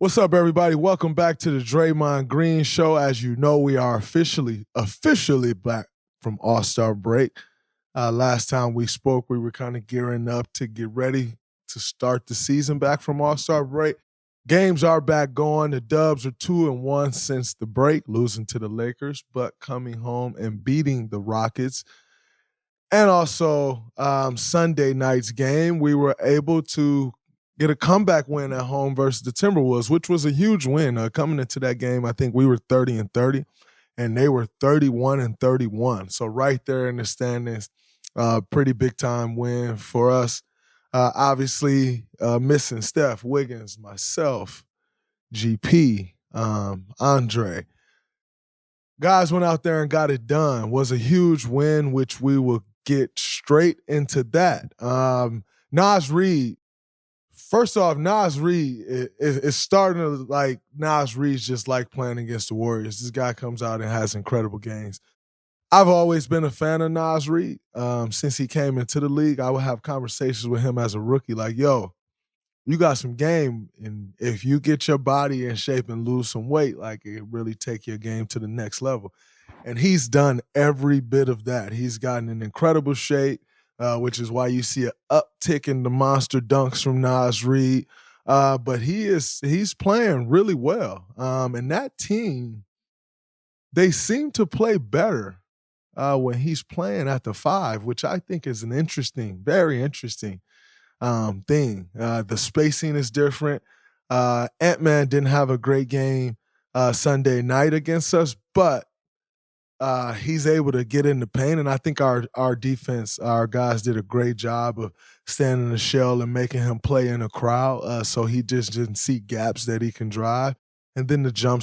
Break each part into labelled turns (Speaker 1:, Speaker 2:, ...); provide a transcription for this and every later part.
Speaker 1: What's up, everybody? Welcome back to the Draymond Green Show. As you know, we are officially back from All-Star break. Last time we spoke, we were kind of gearing up to get ready to start the season back from All-Star break. Games are back going. The Dubs are 2-1 since the break, losing to the Lakers, but coming home and beating the Rockets. And also Sunday night's game, we were able to get a comeback win at home versus the Timberwolves, which was a huge win. Coming into that game, I think we were 30-30, and they were 31-31. So right there in the standings, pretty big-time win for us. Obviously, missing Steph, Wiggins, myself, GP, Andre. Guys went out there and got it done. Was a huge win, which we will get straight into that. Naz Reid. First off, Naz Reid is starting to like Naz Reid's just like playing against the Warriors. This guy comes out and has incredible games. I've always been a fan of Naz Reid. Since he came into the league, I would have conversations with him as a rookie like, yo, you got some game, and if you get your body in shape and lose some weight, like it really take your game to the next level. And he's done every bit of that. He's gotten in incredible shape. Which is why you see an uptick in the monster dunks from Naz Reid. But he's playing really well. And that team, they seem to play better when he's playing at the 5, which I think is an interesting, very interesting thing. The spacing is different. Ant-Man didn't have a great game Sunday night against us, but he's able to get in the paint, and I think our defense, our guys did a great job of standing in the shell and making him play in a crowd, so he just didn't see gaps that he can drive. And then the jump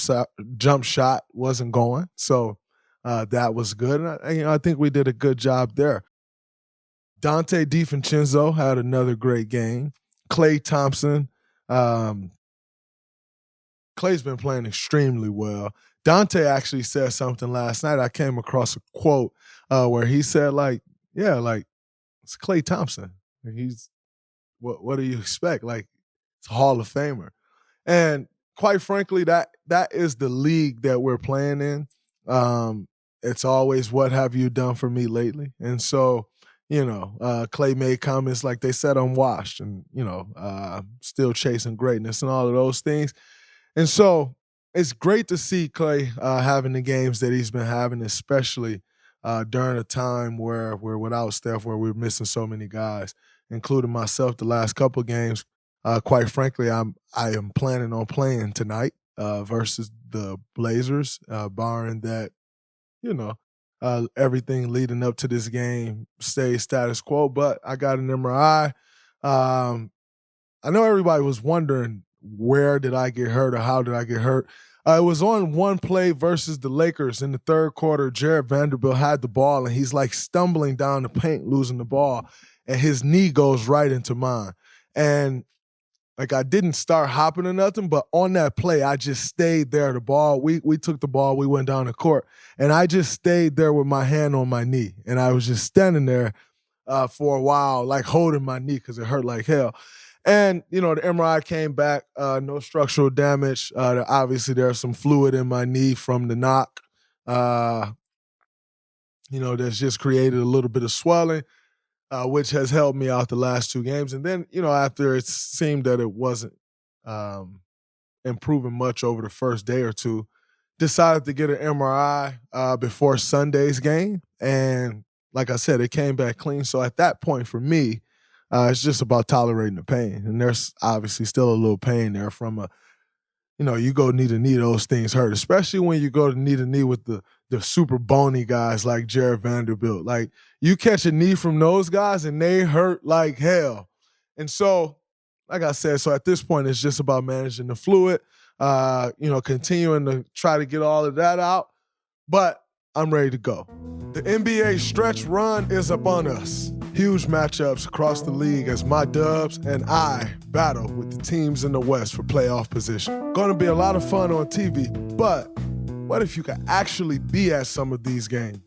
Speaker 1: shot wasn't going, so that was good. And I think we did a good job there. Dante DiVincenzo had another great game. Klay Thompson, Klay's been playing extremely well. Dante actually said something last night. I came across a quote where he said, it's Klay Thompson. He's what do you expect? Like, it's a Hall of Famer. And quite frankly, that is the league that we're playing in. It's always, what have you done for me lately? And so, Klay made comments like, they said I'm washed and, still chasing greatness and all of those things. And so it's great to see Klay having the games that he's been having, especially during a time where we're without Steph, where we're missing so many guys, including myself the last couple of games. Quite frankly, I am planning on playing tonight versus the Blazers, barring that, everything leading up to this game stays status quo. But I got an MRI. I know everybody was wondering, where did I get hurt or how did I get hurt? It was on one play versus the Lakers in the third quarter. Jared Vanderbilt had the ball, and he's like stumbling down the paint, losing the ball, and his knee goes right into mine. And like, I didn't start hopping or nothing, but on that play, I just stayed there. The ball, we took the ball, we went down the court, and I just stayed there with my hand on my knee. And I was just standing there for a while, like holding my knee because it hurt like hell. And, the MRI came back, no structural damage. Obviously, there's some fluid in my knee from the knock, that's just created a little bit of swelling, which has helped me out the last 2 games. And then, after it seemed that it wasn't improving much over the first day or two, decided to get an MRI before Sunday's game. And like I said, it came back clean. So at that point for me, it's just about tolerating the pain. And there's obviously still a little pain there from you go knee to knee, those things hurt, especially when you go to knee to knee with the super bony guys like Jared Vanderbilt. Like, you catch a knee from those guys and they hurt like hell. And so, like I said, so at this point, it's just about managing the fluid, continuing to try to get all of that out. But I'm ready to go. The NBA stretch run is upon us. Huge matchups across the league as my Dubs and I battle with the teams in the West for playoff position. Going to be a lot of fun on TV, but what if you could actually be at some of these games?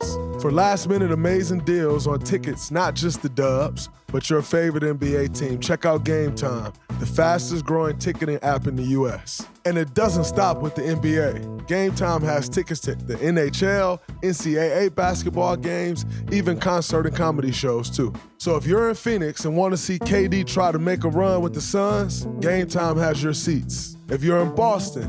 Speaker 1: For last-minute amazing deals on tickets, not just the Dubs, but your favorite NBA team, check out Game Time, the fastest-growing ticketing app in the U.S. And it doesn't stop with the NBA. Game Time has tickets to the NHL, NCAA basketball games, even concert and comedy shows, too. So if you're in Phoenix and want to see KD try to make a run with the Suns, Game Time has your seats. If you're in Boston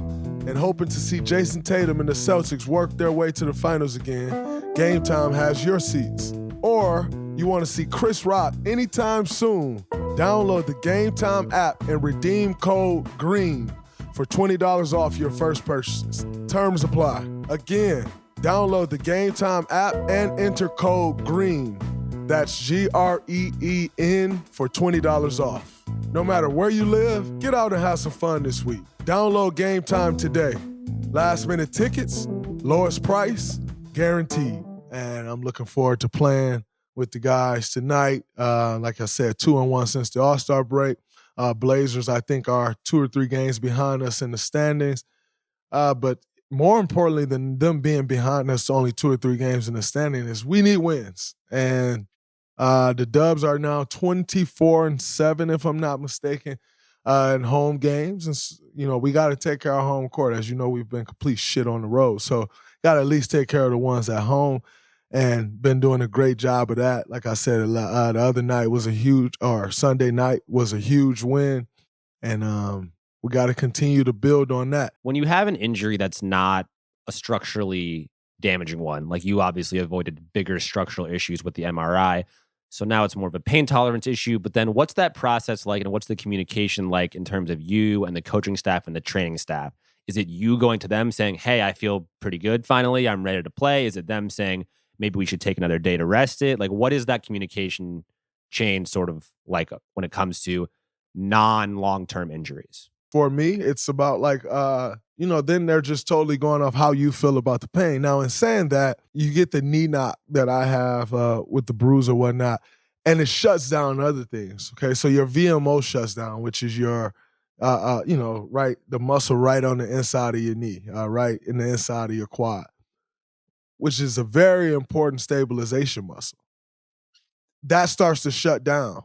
Speaker 1: and hoping to see Jason Tatum and the Celtics work their way to the finals again, Game Time has your seats. Or you want to see Chris Rock anytime soon, download the Game Time app and redeem code GREEN for $20 off your first purchases. Terms apply. Again, download the Game Time app and enter code GREEN. That's GREEN for $20 off. No matter where you live, get out and have some fun this week. Download Game Time today. Last minute tickets, lowest price, guaranteed. And I'm looking forward to playing with the guys tonight. Like I said, 2-1 since the All-Star break. Blazers, I think, are 2 or 3 games behind us in the standings. But more importantly than them being behind us only 2 or 3 games in the standings is we need wins. And the Dubs are now 24-7, if I'm not mistaken, in home games. And, we got to take care of home court. As you know, we've been complete shit on the road. So got to at least take care of the ones at home. And been doing a great job of that. Like I said, the other night was Sunday night was a huge win. And we got to continue to build on that.
Speaker 2: When you have an injury that's not a structurally damaging one, like you obviously avoided bigger structural issues with the MRI, so now it's more of a pain tolerance issue, but then what's that process like and what's the communication like in terms of you and the coaching staff and the training staff? Is it you going to them saying, hey, I feel pretty good finally, I'm ready to play? Is it them saying, maybe we should take another day to rest it? Like, what is that communication chain sort of like when it comes to non-long-term injuries?
Speaker 1: For me, it's about then they're just totally going off how you feel about the pain. Now, in saying that, you get the knee knot that I have with the bruise or whatnot, and it shuts down other things, okay? So your VMO shuts down, which is your, right, the muscle right on the inside of your knee, right in the inside of your quad, which is a very important stabilization muscle. That starts to shut down.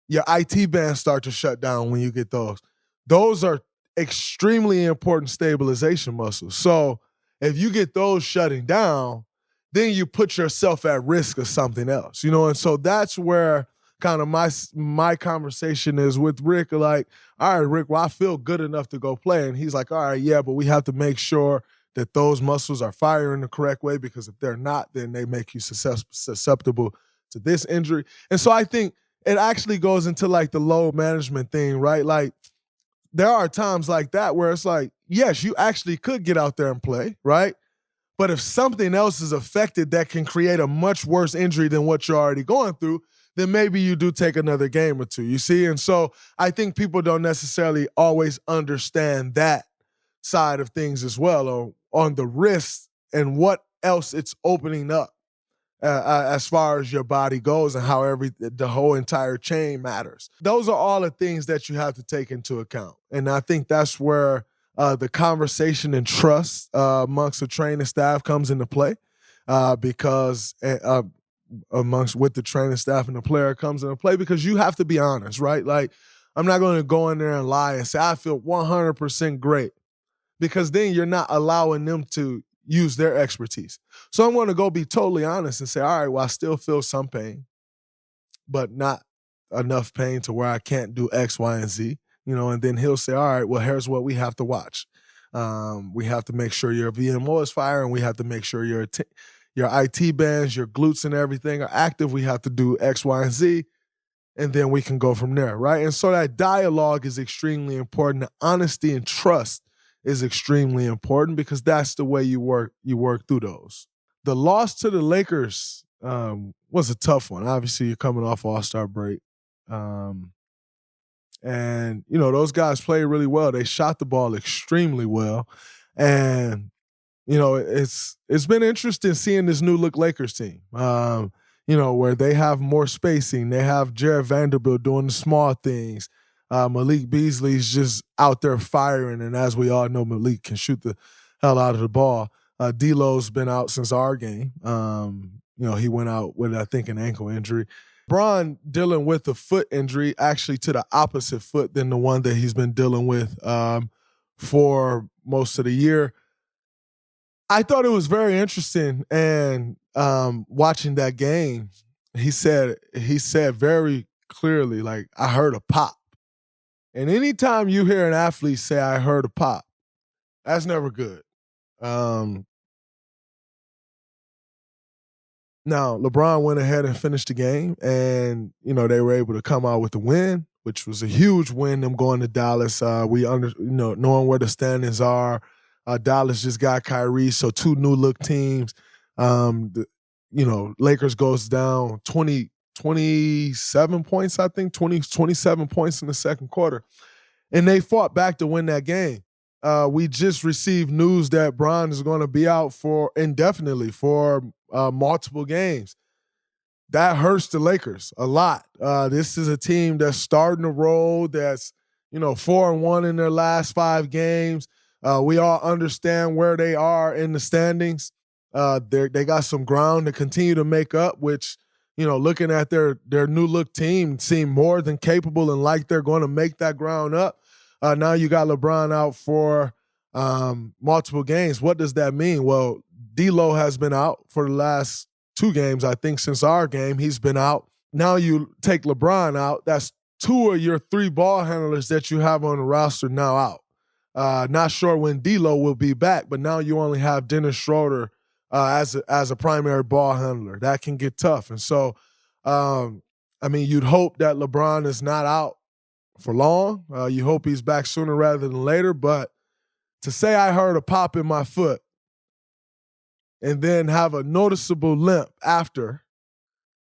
Speaker 1: Your IT bands start to shut down when you get those. Those are extremely important stabilization muscles. So if you get those shutting down, then you put yourself at risk of something else, and so that's where kind of my conversation is with Rick, like, all right, Rick, well, I feel good enough to go play. And he's like, all right, yeah, but we have to make sure that those muscles are firing the correct way, because if they're not, then they make you susceptible to this injury. And so I think it actually goes into like the load management thing, right? Like there are times like that where it's like, yes, you actually could get out there and play, right? But if something else is affected that can create a much worse injury than what you're already going through, then maybe you do take another game or two, you see? And so I think people don't necessarily always understand that side of things as well, or on the risk and what else it's opening up as far as your body goes and how the whole entire chain matters. Those are all the things that you have to take into account. And I think that's where the conversation and trust amongst the training staff comes into play, because with the training staff and the player comes into play, because you have to be honest, right? Like, I'm not going to go in there and lie and say I feel 100% great, because then you're not allowing them to use their expertise. So I'm going to go be totally honest and say, all right, well, I still feel some pain, but not enough pain to where I can't do X, Y, and Z, and then he'll say, all right, well, here's what we have to watch. We have to make sure your VMO is firing. We have to make sure your IT bands, your glutes and everything are active. We have to do X, Y, and Z, and then we can go from there, right? And so that dialogue is extremely important. The honesty and trust is extremely important, because that's the way you work through those. The loss to the Lakers was a tough one. Obviously, you're coming off All-Star break. And, those guys played really well. They shot the ball extremely well. And, it's been interesting seeing this new look Lakers team, where they have more spacing. They have Jared Vanderbilt doing the small things. Malik Beasley's just out there firing, and as we all know, Malik can shoot the hell out of the ball. D'Lo's been out since our game. He went out with, I think, an ankle injury. LeBron dealing with a foot injury, actually to the opposite foot than the one that he's been dealing with for most of the year. I thought it was very interesting, and watching that game, he said very clearly, like, I heard a pop. And anytime you hear an athlete say, I heard a pop, that's never good. Now, LeBron went ahead and finished the game, and, they were able to come out with the win, which was a huge win, them going to Dallas. Knowing where the standings are. Dallas just got Kyrie, so two new-look teams. Lakers goes down 27 points, I think, 27 points in the second quarter. And they fought back to win that game. We just received news that Bron is going to be out for indefinitely for multiple games. That hurts the Lakers a lot. This is a team that's starting to roll, that's 4-1 in their last 5 games. We all understand where they are in the standings. They got some ground to continue to make up, which, looking at their new look team, seem more than capable and like they're going to make that ground up. Now you got LeBron out for multiple games. What does that mean? Well, D'Lo has been out for the last 2 games, I think, since our game. He's been out. Now you take LeBron out. That's 2 of your 3 ball handlers that you have on the roster now out. Not sure when D'Lo will be back, but now you only have Dennis Schroeder as a primary ball handler. That can get tough. And so, you'd hope that LeBron is not out for long. You hope he's back sooner rather than later. But to say I heard a pop in my foot and then have a noticeable limp after,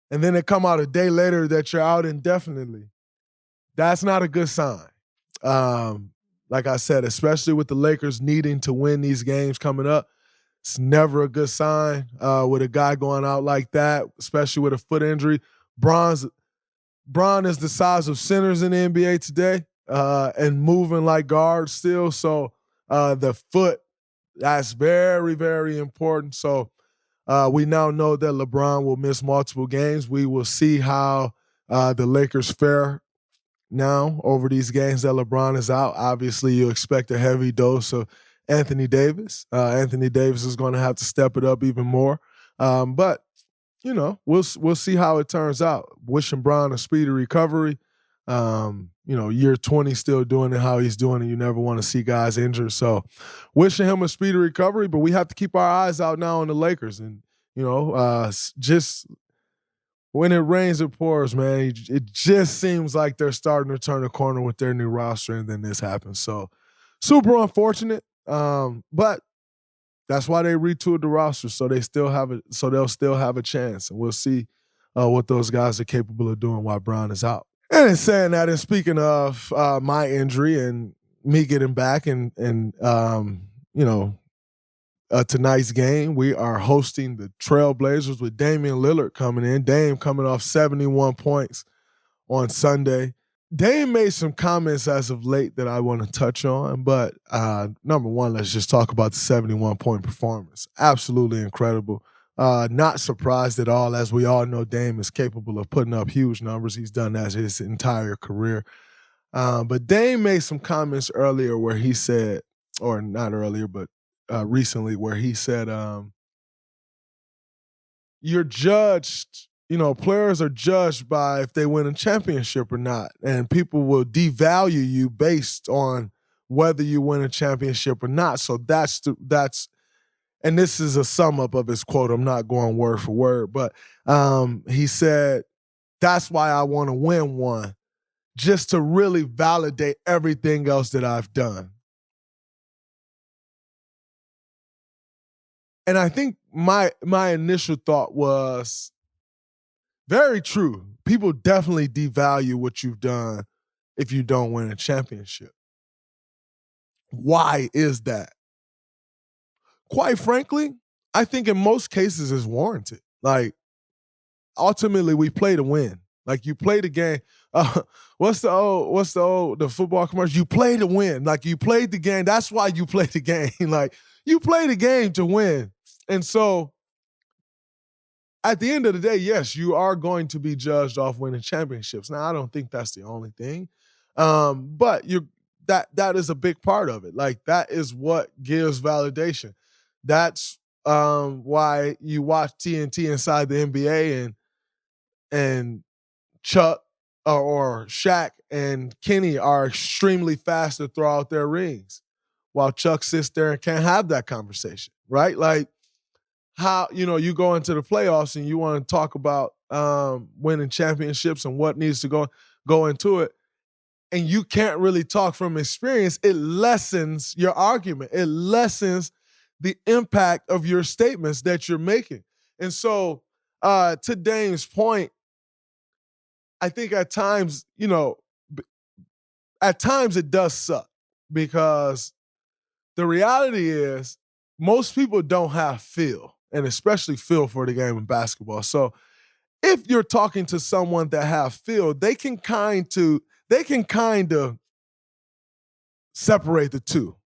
Speaker 1: and then it come out a day later that you're out indefinitely, that's not a good sign. Like I said, especially with the Lakers needing to win these games coming up, it's never a good sign with a guy going out like that, especially with a foot injury. Bron is the size of centers in the NBA today and moving like guards still. So the foot, that's very, very important. So we now know that LeBron will miss multiple games. We will see how the Lakers fare now over these games that LeBron is out. Obviously, you expect a heavy dose of Anthony Davis. Anthony Davis is going to have to step it up even more. But we'll see how it turns out. Wishing Bron a speedy recovery. Year 20 still doing it how he's doing it. You never want to see guys injured. So wishing him a speedy recovery, but we have to keep our eyes out now on the Lakers. And, just when it rains, it pours, man. It just seems like they're starting to turn the corner with their new roster, and then this happens. So super unfortunate. But that's why they retooled the roster, so they'll still have a chance. And we'll see what those guys are capable of doing while Bron is out. And in saying that, and speaking of my injury and me getting back and tonight's game, we are hosting the Trailblazers with Damian Lillard coming in. Dame coming off 71 points on Sunday. Dame made some comments as of late that I want to touch on, but number one, let's just talk about the 71-point performance. Absolutely incredible. Not surprised at all. As we all know, Dame is capable of putting up huge numbers. He's done that his entire career. But Dame made some comments earlier where he said, or not earlier, but recently, where he said, you're judged, players are judged by if they win a championship or not. And people will devalue you based on whether you win a championship or not. So that's and this is a sum up of his quote. I'm not going word for word, but he said, that's why I want to win one, just to really validate everything else that I've done. And I think my initial thought was very true. People definitely devalue what you've done if you don't win a championship. Why is that? Quite frankly, I think in most cases it's warranted. Like, ultimately, we play to win. Like, you play the game. What's the football commercial? You play to win. Like, you played the game. That's why you play the game. Like, You play the game to win. And so at the end of the day, yes, you are going to be judged off winning championships. Now, I don't think that's the only thing. But that is a big part of it. Like, that is what gives validation. That's why you watch TNT inside the NBA and Chuck or Shaq and Kenny are extremely fast to throw out their rings, while Chuck sits there and can't have that conversation, right? Like, how, you go into the playoffs and you want to talk about winning championships and what needs to go into it, and you can't really talk from experience, it lessens your argument. It lessens the impact of your statements that you're making. And so to Dame's point, I think at times it does suck, because the reality is most people don't have feel, and especially feel for the game of basketball. So if you're talking to someone that have feel, they can kind of separate the two.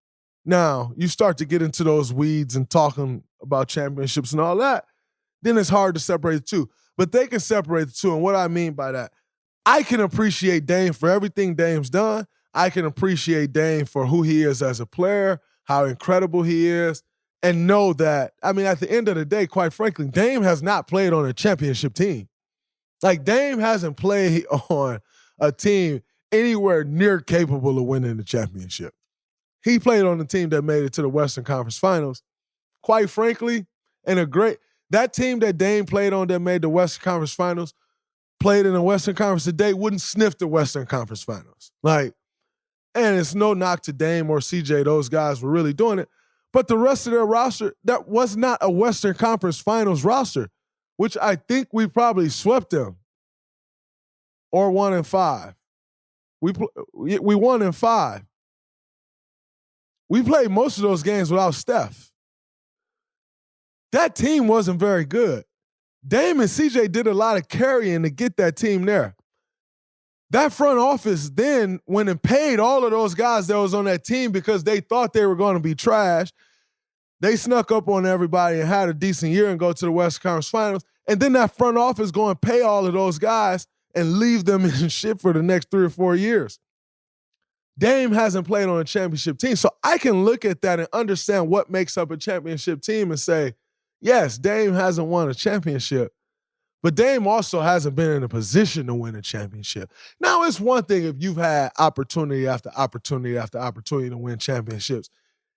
Speaker 1: Now, you start to get into those weeds and talking about championships and all that, then it's hard to separate the two. But they can separate the two. And what I mean by that, I can appreciate Dame for everything Dame's done. I can appreciate Dame for who he is as a player, how incredible he is, and know that, I mean, at the end of the day, quite frankly, Dame has not played on a championship team. Like, Dame hasn't played on a team anywhere near capable of winning the championship. He played on the team that made it to the Western Conference Finals. Quite frankly, that team that Dame played on that made the Western Conference Finals, played in the Western Conference today, wouldn't sniff the Western Conference Finals. Like, and it's no knock to Dame or CJ. Those guys were really doing it. But the rest of their roster, that was not a Western Conference Finals roster, which I think we probably swept them, or 1-5. We won in 5. We played most of those games without Steph. That team wasn't very good. Dame and CJ did a lot of carrying to get that team there. That front office then went and paid all of those guys that was on that team because they thought they were going to be trash. They snuck up on everybody and had a decent year and go to the Western Conference Finals. And then that front office go and pay all of those guys and leave them in shit for the next 3 or 4 years. Dame hasn't played on a championship team. So I can look at that and understand what makes up a championship team and say, yes, Dame hasn't won a championship, but Dame also hasn't been in a position to win a championship. Now, it's one thing if you've had opportunity after opportunity after opportunity to win championships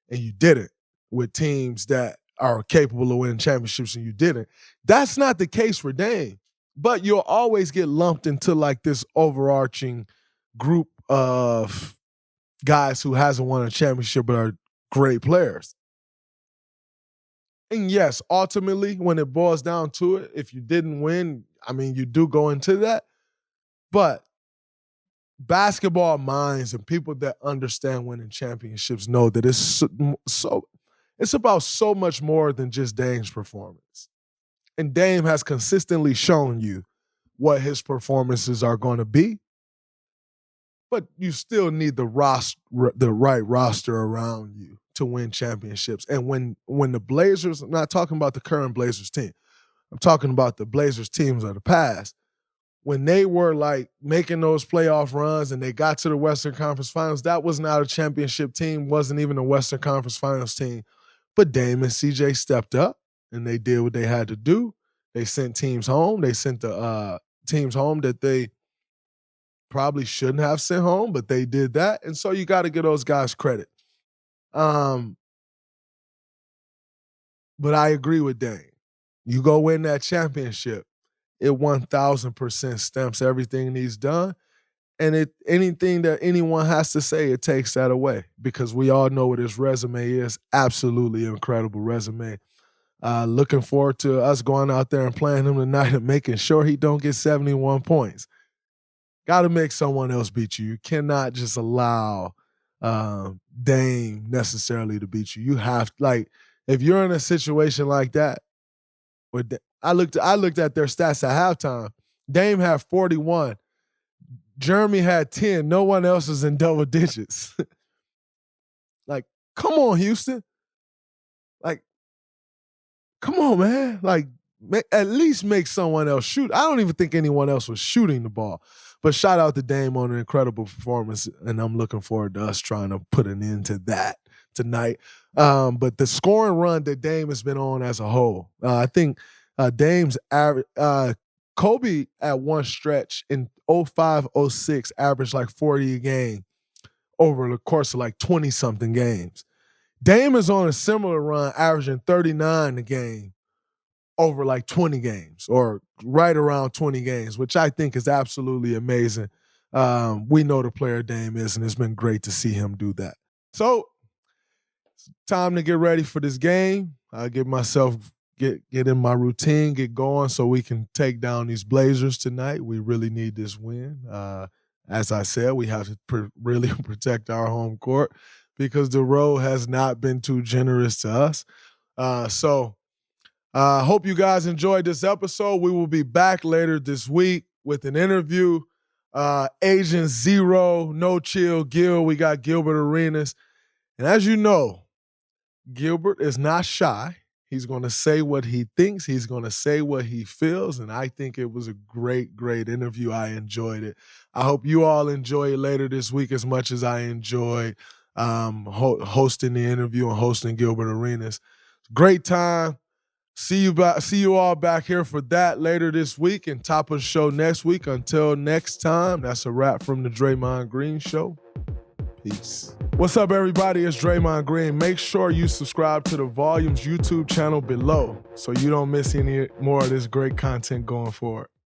Speaker 1: and you didn't, with teams that are capable of winning championships and you didn't. That's not the case for Dame. But you'll always get lumped into like this overarching group of guys who hasn't won a championship but are great players. And yes, ultimately, when it boils down to it, if you didn't win, I mean, you do go into that. But basketball minds and people that understand winning championships know that it's about so much more than just Dame's performance. And Dame has consistently shown you what his performances are going to be. But you still need the right roster around you to win championships. And when the Blazers, I'm not talking about the current Blazers team, I'm talking about the Blazers teams of the past, when they were like making those playoff runs and they got to the Western Conference Finals, that was not a championship team, wasn't even a Western Conference Finals team. But Dame and CJ stepped up and they did what they had to do. They sent teams home. They sent the teams home that they probably shouldn't have sent home, but they did that. And so you got to give those guys credit. But I agree with Dame. You go win that championship, it 1,000% stamps everything he's done. And anything that anyone has to say, it takes that away because we all know what his resume is. Absolutely incredible resume. Looking forward to us going out there and playing him tonight and making sure he don't get 71 points. Got to make someone else beat you. You cannot just allow Dame necessarily to beat you. You have, like, if you're in a situation like that, I looked at their stats at halftime. Dame had 41. Jeremy had 10. No one else was in double digits. Like, come on, Houston. Like, come on, man. Like, at least make someone else shoot. I don't even think anyone else was shooting the ball. But shout out to Dame on an incredible performance, and I'm looking forward to us trying to put an end to that tonight. But the scoring run that Dame has been on as a whole, I think Dame's average, Kobe at one stretch in 05, 06 averaged like 40 a game over the course of like 20-something games. Dame is on a similar run, averaging 39 a game over like 20 games or right around 20 games, which I think is absolutely amazing. We know the player Dame is, and it's been great to see him do that. So it's time to get ready for this game. I'll get myself, get in my routine, get going so we can take down these Blazers tonight. We really need this win. As I said, we have to really protect our home court because the road has not been too generous to us. Hope you guys enjoyed this episode. We will be back later this week with an interview. Agent Zero, No Chill Gil. We got Gilbert Arenas. And as you know, Gilbert is not shy. He's going to say what he thinks. He's going to say what he feels. And I think it was a great, great interview. I enjoyed it. I hope you all enjoy it later this week as much as I enjoyed hosting the interview and hosting Gilbert Arenas. Great time. See you all back here for that later this week and top of the show next week. Until next time, that's a wrap from the Draymond Green Show. Peace. What's up, everybody? It's Draymond Green. Make sure you subscribe to the Volumes YouTube channel below so you don't miss any more of this great content going forward.